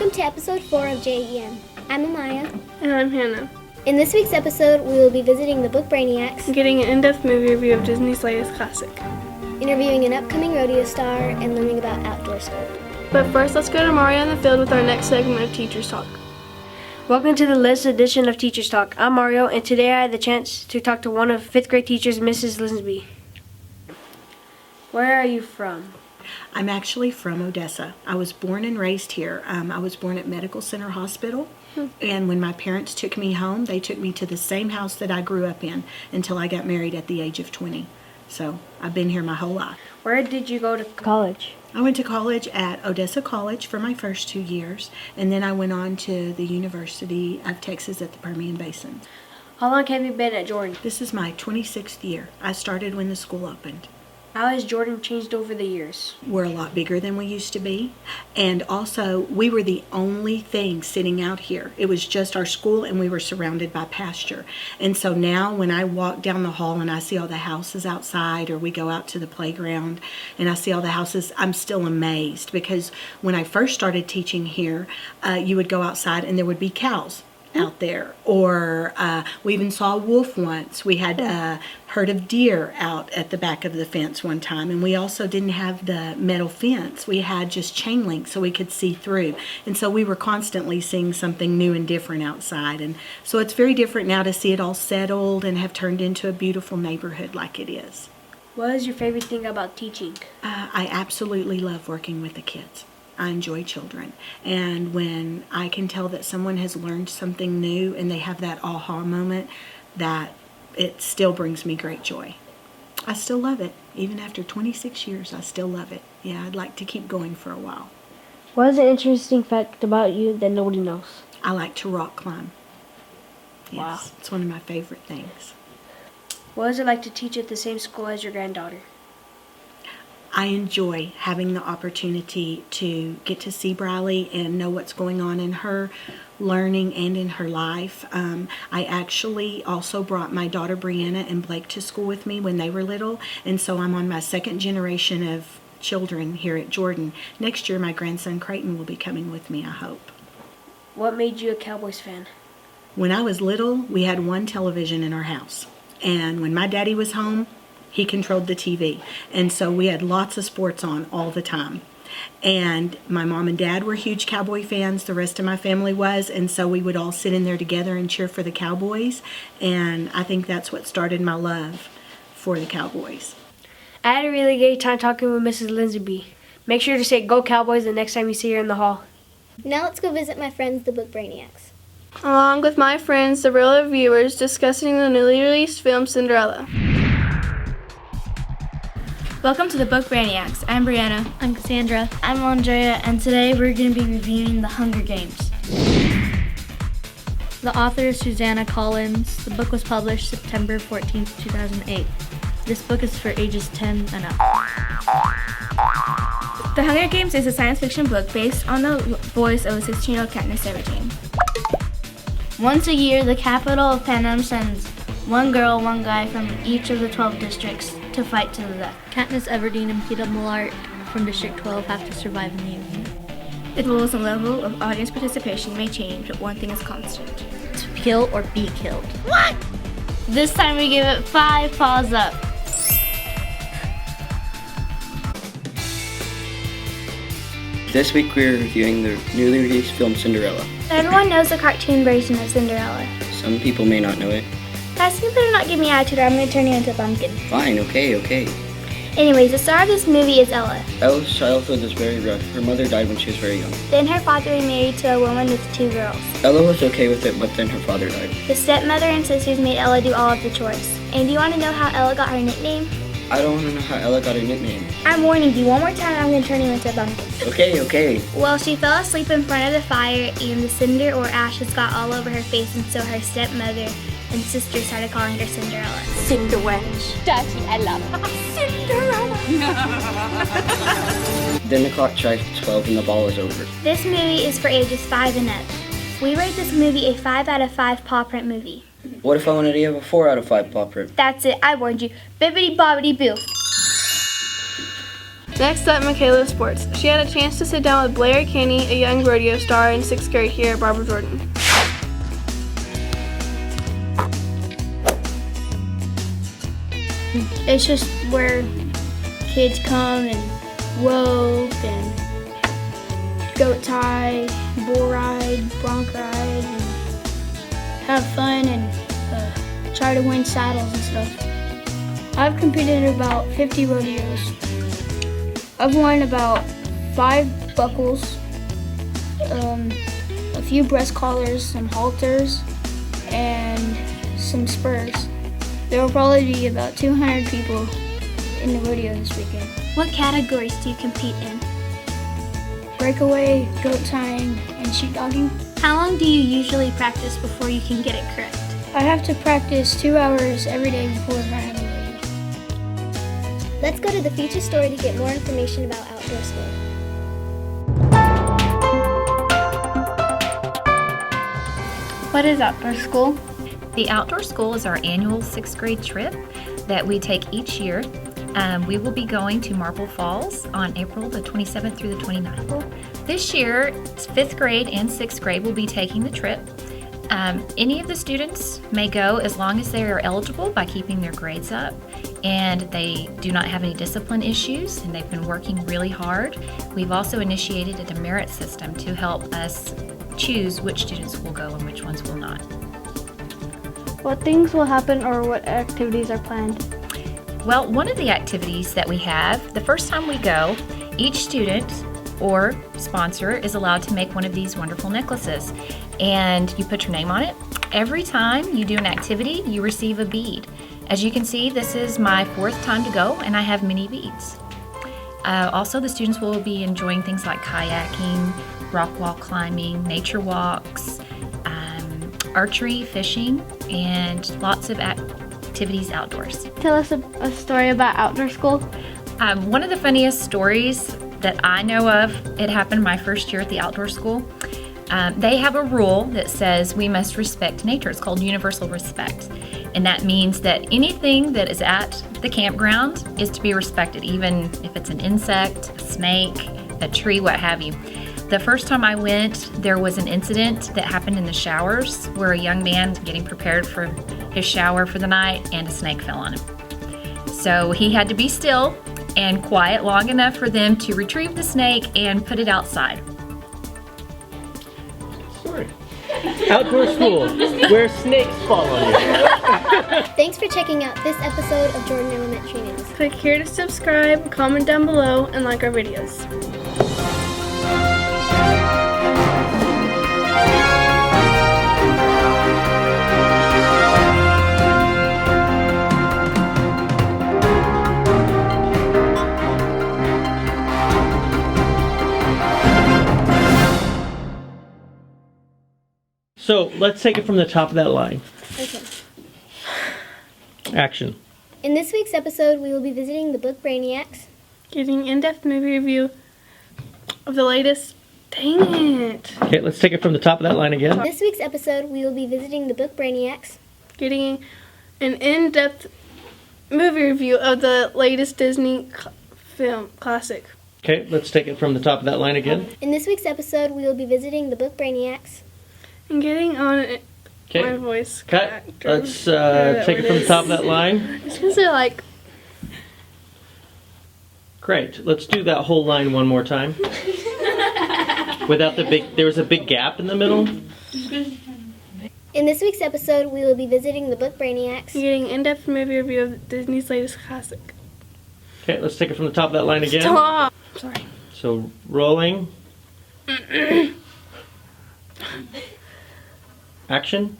Welcome to episode 4 of JEM. I'm Amaya. And I'm Hannah. In this week's episode, we will be visiting the book Brainiacs, Getting an in-depth movie review of Disney's latest classic. interviewing an upcoming rodeo star, and learning about outdoor sport. But first, let's go to Mario in the field with our next segment of Teacher's Talk. Welcome to the latest edition of Teacher's Talk. I'm Mario, and today I had the chance to talk to one of 5th grade teachers, Mrs. Linsby. Where are you from? I'm actually from Odessa. I was born and raised here. I was born at Medical Center Hospital, and when my parents took me home, they took me to the same house that I grew up in until I got married at the age of 20. So I've been here my whole life. Where did you go to college? I went to college at Odessa College for my first 2 years, and then I went on to the University of Texas at the Permian Basin. How long have you been at Jordan? This is my 26th year. I started when the school opened. How has Jordan changed over the years? We're a lot bigger than we used to be. And also, we were the only thing sitting out here. It was just our school, and we were surrounded by pasture. And so now when I walk down the hall and I see all the houses outside, or we go out to the playground and I see all the houses, I'm still amazed. Because when I first started teaching here, you would go outside and there would be cows out there, or we even saw a wolf once. We had a herd of deer out at the back of the fence one time, and we also didn't have the metal fence. We had just chain link so we could see through, and so we were constantly seeing something new and different outside. And so it's very different now to see it all settled and have turned into a beautiful neighborhood like it is. What is your favorite thing about teaching? I absolutely love working with the kids. I enjoy children, and when I can tell that someone has learned something new and they have that aha moment, that it still brings me great joy. I still love it. Even after 26 years, I still love it. Yeah, I'd like to keep going for a while. What is an interesting fact about you that nobody knows? I like to rock climb. Yes, Wow. It's one of my favorite things. What is it like to teach at the same school as your granddaughter? I enjoy having the opportunity to get to see Briley and know what's going on in her learning and in her life. I actually also brought my daughter Brianna and Blake to school with me when they were little, and so I'm on my second generation of children here at Jordan. Next year, my grandson Creighton will be coming with me, I hope. What made you a Cowboys fan? When I was little, we had one television in our house, and when my daddy was home, he controlled the TV, and so we had lots of sports on all the time. And my mom and dad were huge Cowboy fans, the rest of my family was, and so we would all sit in there together and cheer for the Cowboys, and I think that's what started my love for the Cowboys. I had a really great time talking with Mrs. Linsby. Make sure to say "Go Cowboys" the next time you see her in the hall. Now let's go visit my friends, the book Brainiacs. Along with my friends, the real reviewers, discussing the newly released film Cinderella. Welcome to the book Brainiacs. I'm Brianna. I'm Cassandra. I'm Andrea, and today we're going to be reviewing The Hunger Games. The author is Susanna Collins. The book was published September 14th, 2008. This book is for ages 10 and up. The Hunger Games is a science fiction book based on the voice of a 16-year-old Katniss Everdeen. Once a year, the capital of Panem sends one girl, one guy from each of the 12 districts to fight to the death. Katniss Everdeen and Peeta Mellark from District 12 have to survive in the evening. The rules and level of audience participation may change, but one thing is constant. To kill or be killed. What? This time we give it 5 paws up. This week we are reviewing the newly released film Cinderella. Everyone knows the cartoon version of Cinderella. Some people may not know it. Guys, you better not give me attitude or I'm going to turn you into a pumpkin. Fine, okay. Anyways, the star of this movie is Ella. Ella's childhood is very rough. Her mother died when she was very young. Then her father remarried to a woman with 2 girls. Ella was okay with it, but then her father died. The stepmother and sisters made Ella do all of the chores. And do you want to know how Ella got her nickname? I don't want to know how Ella got her nickname. I'm warning you, one more time I'm going to turn you into a pumpkin. Okay. Well, she fell asleep in front of the fire and the cinder or ashes got all over her face, and so her stepmother and sister started calling her Cinderella. Cinderwench. Dirty Ella. Cinderella. Then the clock strikes 12 and the ball is over. This movie is for ages 5 and up. We rate this movie a 5 out of 5 paw print movie. What if I wanted to give a 4 out of 5 paw print? That's it, I warned you. Bibbidi bobbidi boo. Next up, Michaela Sports. She had a chance to sit down with Blair Kenny, a young rodeo star in 6th grade here at Barbara Jordan. It's just where kids come and rope and goat tie, bull ride, bronc ride, and have fun and try to win saddles and stuff. I've competed in about 50 rodeos. I've won about 5 buckles, a few breast collars, some halters, and some spurs. There will probably be about 200 people in the rodeo this weekend. What categories do you compete in? Breakaway, goat tying, and sheep dogging. How long do you usually practice before you can get it correct? I have to practice 2 hours every day before I have a rodeo. Let's go to the feature story to get more information about Outdoor School. What is Outdoor School? The Outdoor School is our annual 6th grade trip that we take each year. We will be going to Marble Falls on April the 27th through the 29th. This year, 5th grade and 6th grade will be taking the trip. Any of the students may go as long as they are eligible by keeping their grades up and they do not have any discipline issues and they've been working really hard. We've also initiated a demerit system to help us choose which students will go and which ones will not. What things will happen or what activities are planned? Well, one of the activities that we have, the first time we go, each student or sponsor is allowed to make one of these wonderful necklaces. And you put your name on it. Every time you do an activity, you receive a bead. As you can see, this is my 4th time to go, and I have many beads. Also, the students will be enjoying things like kayaking, rock wall climbing, nature walks, archery, fishing, and lots of activities outdoors. Tell us a story about Outdoor School. One of the funniest stories that I know of, it happened my first year at the Outdoor School. They have a rule that says we must respect nature. It's called universal respect. And that means that anything that is at the campground is to be respected, even if it's an insect, a snake, a tree, what have you. The first time I went, there was an incident that happened in the showers where a young man was getting prepared for his shower for the night and a snake fell on him. So he had to be still and quiet long enough for them to retrieve the snake and put it outside. Outdoor School, where snakes fall on you. Thanks for checking out this episode of Jordan Elementary News. Click here to subscribe, comment down below, and like our videos. So let's take it from the top of that line. Okay. Action. In this week's episode, we will be visiting the book Brainiacs. Getting in-depth movie review of the latest. Dang it. Okay, let's take it from the top of that line again. This week's episode, we will be visiting the book Brainiacs. Getting an in-depth movie review of the latest Disney film classic. Okay, let's take it from the top of that line again. In this week's episode, we will be visiting the book Brainiacs. And getting on my voice. Cut. Let's take it from the top of that line. It's because they're like... Great. Let's do that whole line one more time. Without the big... There was a big gap in the middle. In this week's episode, we will be visiting the book Brainiacs. Getting in-depth movie review of Disney's latest classic. Okay, let's take it from the top of that line again. Stop! Sorry. So, rolling. Action.